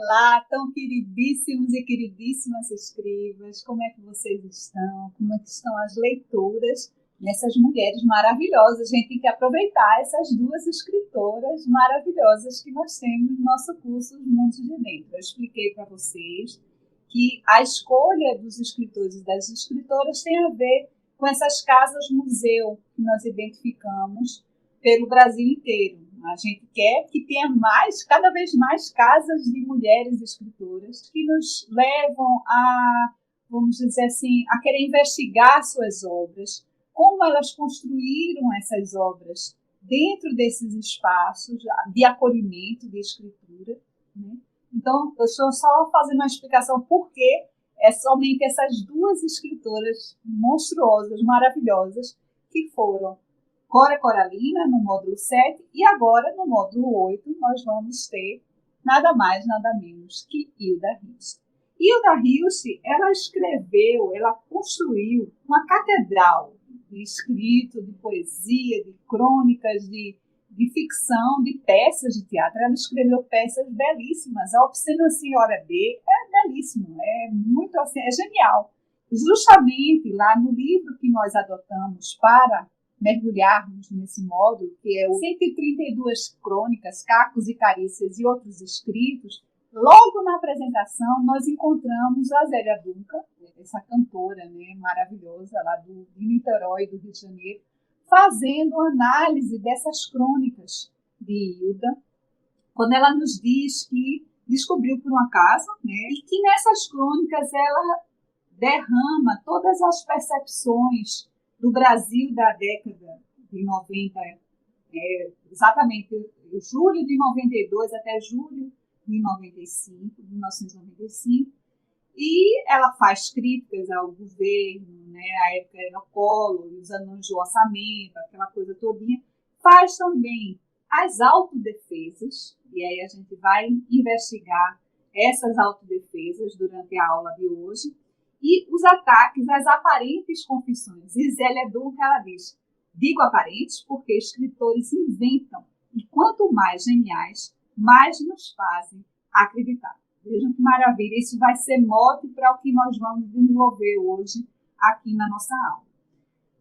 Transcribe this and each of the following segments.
Olá, tão queridíssimos e queridíssimas escribas, como é que vocês estão? Como é que estão as leituras dessas mulheres maravilhosas? A gente tem que aproveitar essas duas escritoras maravilhosas que nós temos no nosso curso Os Mundos de Dentro. Eu expliquei para vocês que a escolha dos escritores e das escritoras tem a ver com essas casas-museu que nós identificamos pelo Brasil inteiro. A gente quer que tenha cada vez mais casas de mulheres escritoras que nos levam a, vamos dizer assim, a querer investigar suas obras, como elas construíram essas obras dentro desses espaços de acolhimento, de escritura, né? Então, eu estou só fazendo uma explicação por que é somente essas duas escritoras monstruosas, maravilhosas, que foram Cora Coralina, no módulo 7, e agora, no módulo 8, nós vamos ter nada mais, nada menos que Hilda Hilst. Hilda Hilst, ela construiu uma catedral de escrito, de poesia, de crônicas, de ficção, de peças de teatro. Ela escreveu peças belíssimas. A Obscena Senhora D é belíssimo, é muito assim, é genial. Justamente lá no livro que nós adotamos para mergulharmos nesse módulo, que é o 132 crônicas, cacos e carícias e outros escritos, logo na apresentação nós encontramos a Zélia Duncan, essa cantora, né, maravilhosa lá de Niterói, do Rio de Janeiro, fazendo análise dessas crônicas de Hilda, quando ela nos diz que descobriu por um acaso, né, e que nessas crônicas ela derrama todas as percepções do Brasil da década de 90, exatamente julho de 92 até julho de 95, 1995, e ela faz críticas ao governo, né, a época era Collor, os anões do orçamento, aquela coisa todinha, faz também as autodefesas, e aí a gente vai investigar essas autodefesas durante a aula de hoje, e os ataques às aparentes confissões. E Zélia Duncan, ela diz, digo aparentes porque escritores inventam, e quanto mais geniais, mais nos fazem acreditar. Vejam que maravilha, isso vai ser mote para o que nós vamos desenvolver hoje aqui na nossa aula.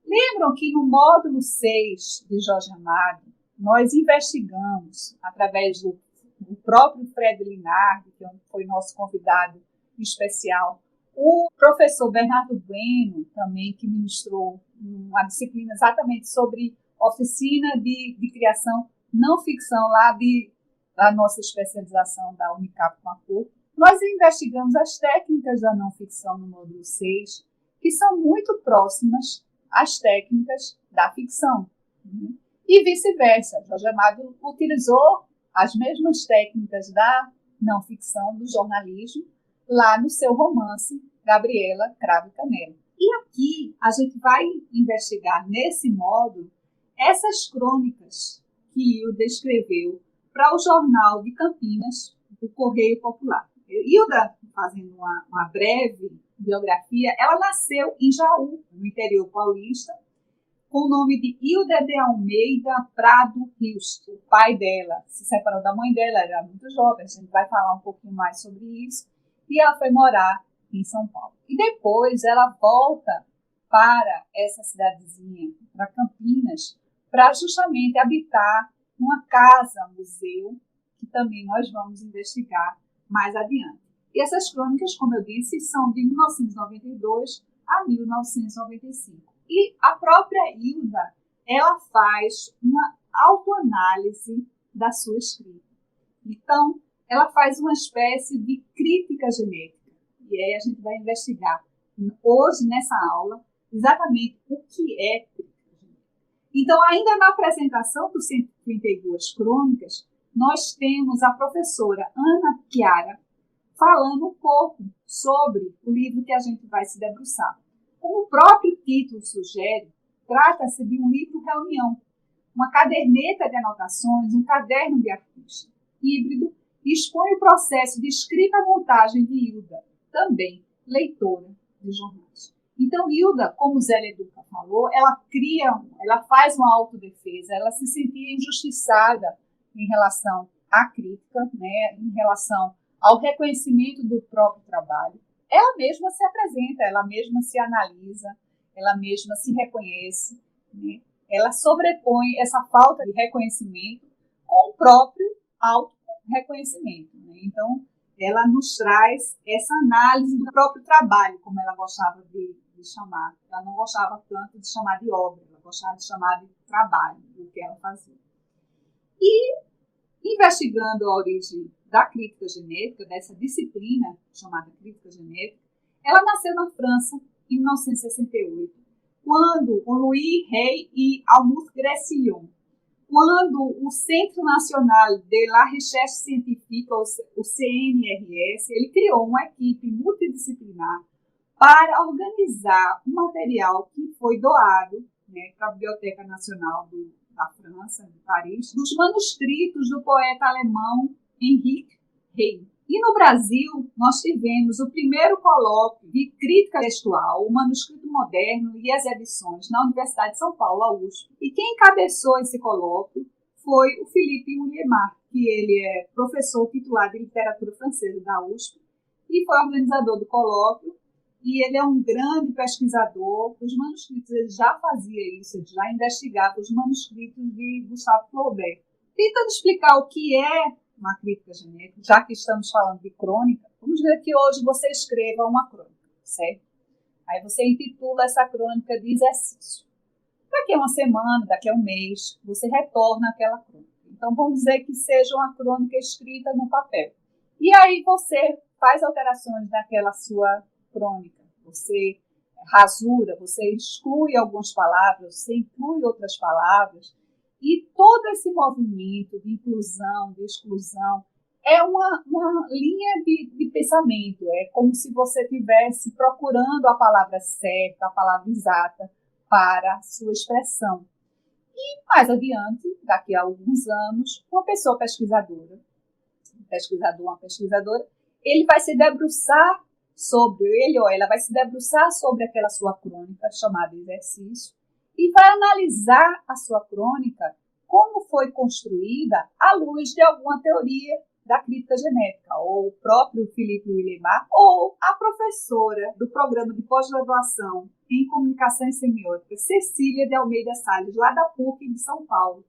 Lembram que no módulo 6 de Jorge Amado, nós investigamos, através do próprio Fred Linardi, que foi nosso convidado especial, o professor Bernardo Bueno, também, que ministrou uma disciplina exatamente sobre oficina de criação não ficção, lá da nossa especialização da Unicap com a PUC. Nós investigamos as técnicas da não ficção no módulo 6, que são muito próximas às técnicas da ficção, né? E vice-versa. Jorge Amado utilizou as mesmas técnicas da não ficção, do jornalismo, lá no seu romance Gabriela Cravo e Canela. E aqui a gente vai investigar nesse módulo essas crônicas que Hilda escreveu para o jornal de Campinas, o Correio Popular. Hilda, fazendo uma breve biografia, ela nasceu em Jaú, no interior paulista, com o nome de Hilda de Almeida Prado Hilst. O pai dela se separou da mãe dela, era muito jovem, a gente vai falar um pouquinho mais sobre isso, e ela foi morar em São Paulo. E depois ela volta para essa cidadezinha, para Campinas, para justamente habitar uma casa-museu, que também nós vamos investigar mais adiante. E essas crônicas, como eu disse, são de 1992 a 1995. E a própria Hilda, ela faz uma autoanálise da sua escrita. Então, ela faz uma espécie de crítica genética. E aí a gente vai investigar hoje, nessa aula, exatamente o que é crítica genética. Então, ainda na apresentação dos 132 crônicas, nós temos a professora Ana Chiara falando um pouco sobre o livro que a gente vai se debruçar. Como o próprio título sugere, trata-se de um livro-reunião, uma caderneta de anotações, um caderno de artista híbrido, e expõe o processo de escrita-montagem de Hilda, também leitora de jornais. Então, Hilda, como Zélia Duncan falou, ela faz uma autodefesa, ela se sentia injustiçada em relação à crítica, né, em relação ao reconhecimento do próprio trabalho, ela mesma se apresenta, ela mesma se analisa, ela mesma se reconhece, né? Ela sobrepõe essa falta de reconhecimento com o próprio auto-reconhecimento, né? Então, ela nos traz essa análise do próprio trabalho, como ela gostava de chamar. Ela não gostava tanto de chamar de obra, ela gostava de chamar de trabalho, o que ela fazia. E, investigando a origem da crítica genética, dessa disciplina chamada crítica genética, ela nasceu na França em 1968, quando o Louis Hay e Almut Gressillon, quando o Centro Nacional de la Recherche Scientifique, o CNRS, ele criou uma equipe multidisciplinar para organizar um material que foi doado, né, para a Biblioteca Nacional da França, de Paris, dos manuscritos do poeta alemão Henrik Heine. E no Brasil, nós tivemos o primeiro colóquio de crítica textual, o manuscrito moderno e as edições na Universidade de São Paulo, a USP. E quem encabeçou esse colóquio foi o Philippe Willemar, que ele é professor titular de literatura francesa da USP e foi organizador do colóquio. E ele é um grande pesquisador dos manuscritos. Ele já fazia isso, ele já investigava os manuscritos de Gustave Flaubert. Tentando explicar o que é uma crítica genética, já que estamos falando de crônica, vamos ver que hoje você escreva uma crônica, certo? Aí você intitula essa crônica de exercício. Daqui a uma semana, daqui a um mês, você retorna àquela crônica. Então, vamos dizer que seja uma crônica escrita no papel. E aí você faz alterações naquela sua crônica. Você rasura, você exclui algumas palavras, você inclui outras palavras. E todo esse movimento de inclusão, de exclusão, é uma linha de pensamento. É como se você estivesse procurando a palavra certa, a palavra exata para a sua expressão. E mais adiante, daqui a alguns anos, uma pessoa pesquisadora, uma pesquisadora, ele vai se debruçar sobre ele ou ela vai se debruçar sobre aquela sua crônica chamada exercício e vai analisar a sua crônica como foi construída à luz de alguma teoria da crítica genética, ou o próprio Philippe Willemar, ou a professora do programa de pós-graduação em comunicação e semiótica, Cecília de Almeida Salles, lá da PUC de São Paulo,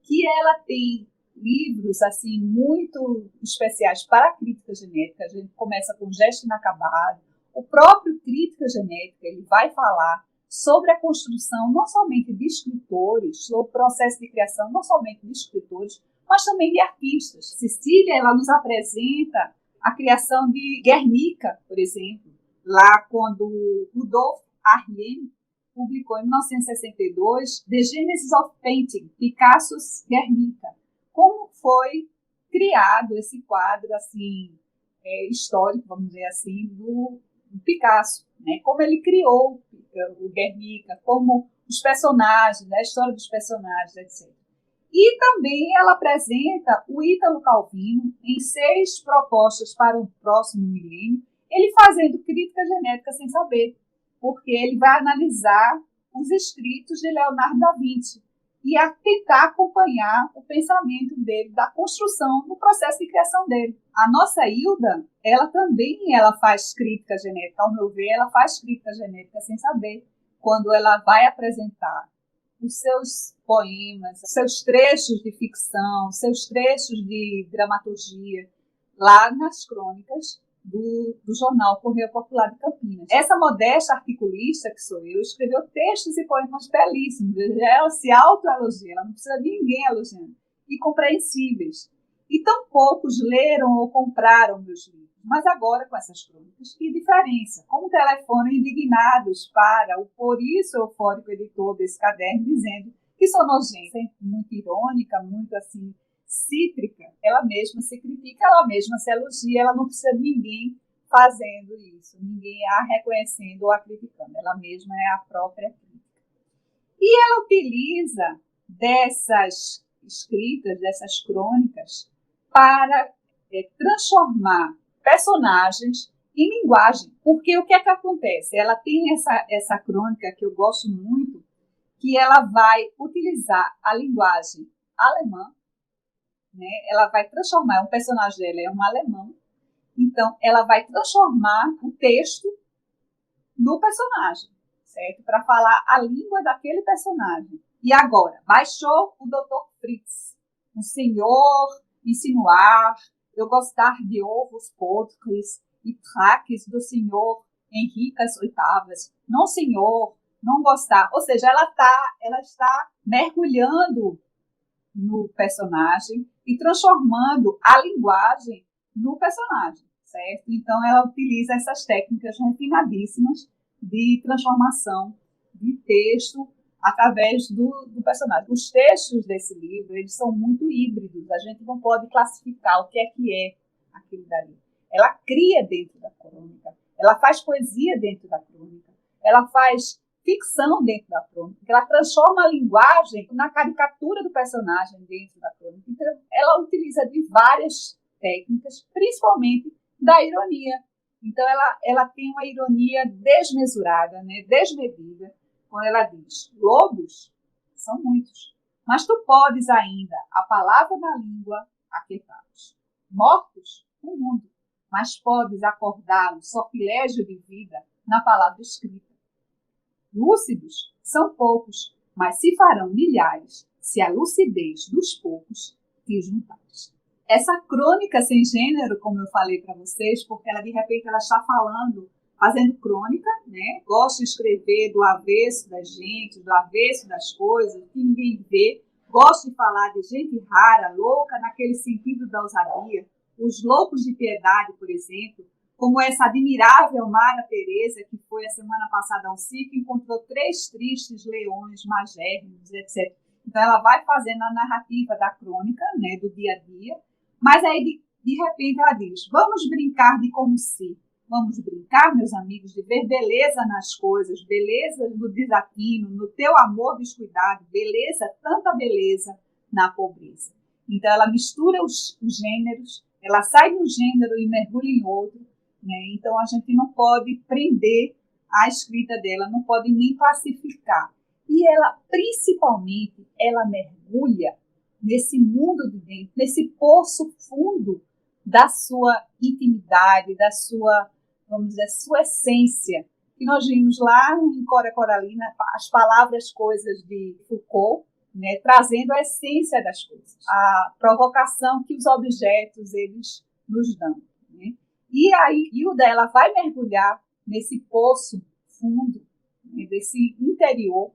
que ela tem livros assim muito especiais para a crítica genética. A gente começa com Gesto Inacabado. O próprio Crítica Genética, ele vai falar sobre a construção não somente de escritores, sobre o processo de criação não somente de escritores, mas também de artistas. Cecília, ela nos apresenta a criação de Guernica, por exemplo, lá quando Rudolf Ariem publicou em 1962 The Genesis of Painting, Picasso's Guernica. Como foi criado esse quadro assim, histórico, vamos dizer assim, do Picasso, né? Como ele criou o Guernica, como os personagens, a história dos personagens, etc. E também ela apresenta o Ítalo Calvino em 6 propostas para o próximo milênio, ele fazendo crítica genética sem saber, porque ele vai analisar os escritos de Leonardo da Vinci e a tentar acompanhar o pensamento dele, da construção, do processo de criação dele. A nossa Hilda, ela faz crítica genética, ao meu ver, ela faz crítica genética sem saber, quando ela vai apresentar os seus poemas, seus trechos de ficção, seus trechos de dramaturgia, lá nas crônicas do jornal Correio Popular de Campinas. Essa modesta articulista, que sou eu, escreveu textos e poemas belíssimos. Ela se autoelogia, ela não precisa de ninguém elogiando. E compreensíveis. E tão poucos leram ou compraram meus livros. Mas agora, com essas crônicas, que diferença? Como telefonam indignados para o por isso eufórico editor desse caderno, dizendo que sou nojenta, muito irônica, muito assim, cítrica, ela mesma se critica, ela mesma se elogia, ela não precisa de ninguém fazendo isso, ninguém a reconhecendo ou a criticando, ela mesma é a própria crítica. E ela utiliza dessas escritas, dessas crônicas, para transformar personagens em linguagem, porque o que é que acontece? Ela tem essa crônica que eu gosto muito, que ela vai utilizar a linguagem alemã, né? Ela vai transformar, um personagem dela é um alemão, Então, ela vai transformar o texto no personagem, certo? Para falar a língua daquele personagem. E agora, baixou o Dr. Fritz, um senhor insinuar, eu gostar de ovos podres e traques do senhor Henricas Oitavas. Não, senhor, não gostar. Ou seja, ela está mergulhando no personagem e transformando a linguagem no personagem, certo? Então, ela utiliza essas técnicas refinadíssimas de transformação de texto através do personagem. Os textos desse livro, eles são muito híbridos, a gente não pode classificar o que é aquilo dali. Ela cria dentro da crônica, ela faz poesia dentro da crônica, ela faz ficção dentro da crônica, ela transforma a linguagem na caricatura do personagem dentro da crônica. Então, ela utiliza de várias técnicas, principalmente da ironia. Então, ela tem uma ironia desmesurada, né, desmedida, quando ela diz: lobos são muitos, mas tu podes ainda a palavra na língua aquietá-los. Mortos, o mundo, mas podes acordá-los, sortilégio de vida, na palavra escrita. Lúcidos são poucos, mas se farão milhares, se a lucidez dos poucos te juntares. Essa crônica sem gênero, como eu falei para vocês, porque ela de repente ela está fazendo crônica, né? Gosta de escrever do avesso das gente, do avesso das coisas, que ninguém vê. Gosta de falar de gente rara, louca, naquele sentido da ousadia. Os loucos de piedade, por exemplo, como essa admirável Mara Teresa, que foi a semana passada ao circo, encontrou 3 tristes leões magérrimos, etc. Então, ela vai fazendo a narrativa da crônica, né, do dia a dia, mas aí, de repente, ela diz: vamos brincar de como se. Vamos brincar, meus amigos, de ver beleza nas coisas, beleza no desatino, no teu amor descuidado, beleza, tanta beleza na pobreza. Então, ela mistura os gêneros, ela sai de um gênero e mergulha em outro, né? Então, a gente não pode prender a escrita dela, não pode nem classificar. E ela, principalmente, ela mergulha nesse mundo de dentro, nesse poço fundo da sua intimidade, da sua, vamos dizer, sua essência. Que nós vimos lá em Cora Coralina, as palavras coisas de Foucault, né, trazendo a essência das coisas, a provocação que os objetos eles nos dão, né? E aí, Hilda, ela vai mergulhar nesse poço fundo, né, desse interior,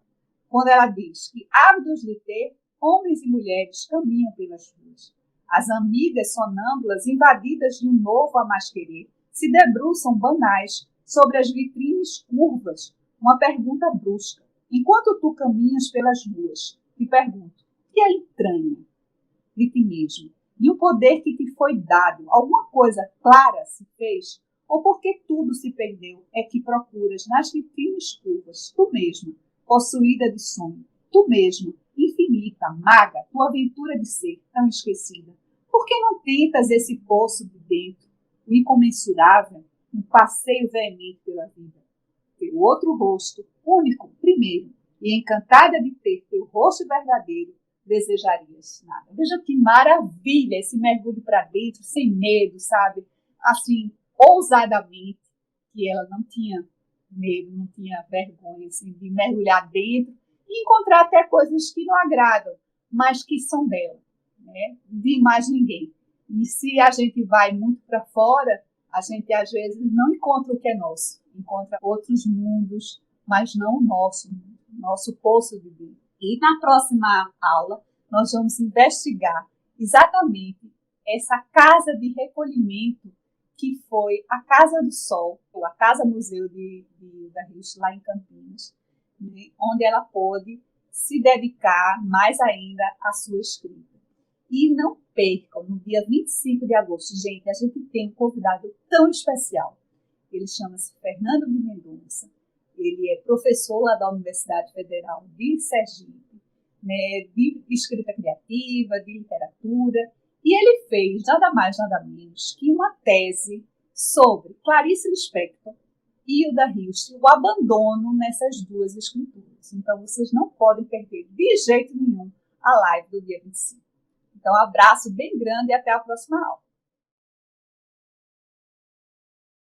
quando ela diz que, ávidos de ter, homens e mulheres caminham pelas ruas. As amigas sonâmbulas, invadidas de um novo a mais querer, se debruçam banais sobre as vitrines curvas, uma pergunta brusca. Enquanto tu caminhas pelas ruas, te pergunto: que é entranha de ti mesmo? E o poder que te foi dado, alguma coisa clara se fez? Ou porque tudo se perdeu, é que procuras nas vitrines curvas, tu mesma, possuída de sonho, tu mesma, infinita, maga, tua aventura de ser tão esquecida? Por que não tentas esse poço de dentro, o incomensurável, um passeio veemente pela vida? Teu outro rosto, único, primeiro, e encantada de ter teu rosto verdadeiro, desejarias nada. Veja que maravilha esse mergulho para dentro, sem medo, sabe? Assim, ousadamente, que ela não tinha medo, não tinha vergonha assim, de mergulhar dentro e encontrar até coisas que não agradam, mas que são dela, né? De mais ninguém. E se a gente vai muito para fora, a gente às vezes não encontra o que é nosso, encontra outros mundos, mas não o nosso poço de vida. E na próxima aula, nós vamos investigar exatamente essa casa de recolhimento que foi a Casa do Sol, ou a Casa Museu de Hilda Hilst, lá em Campinas, né, onde ela pôde se dedicar mais ainda à sua escrita. E não percam, no dia 25 de agosto, gente, a gente tem um convidado tão especial. Ele chama-se Fernando de Mendonça. Ele é professor lá da Universidade Federal de Sergipe, né, de escrita criativa, de literatura, e ele fez nada mais, nada menos que uma tese sobre Clarice Lispector e Hilda Hilst, o abandono nessas duas escrituras. Então, vocês não podem perder de jeito nenhum a live do dia 25. Então, um abraço bem grande e até a próxima aula.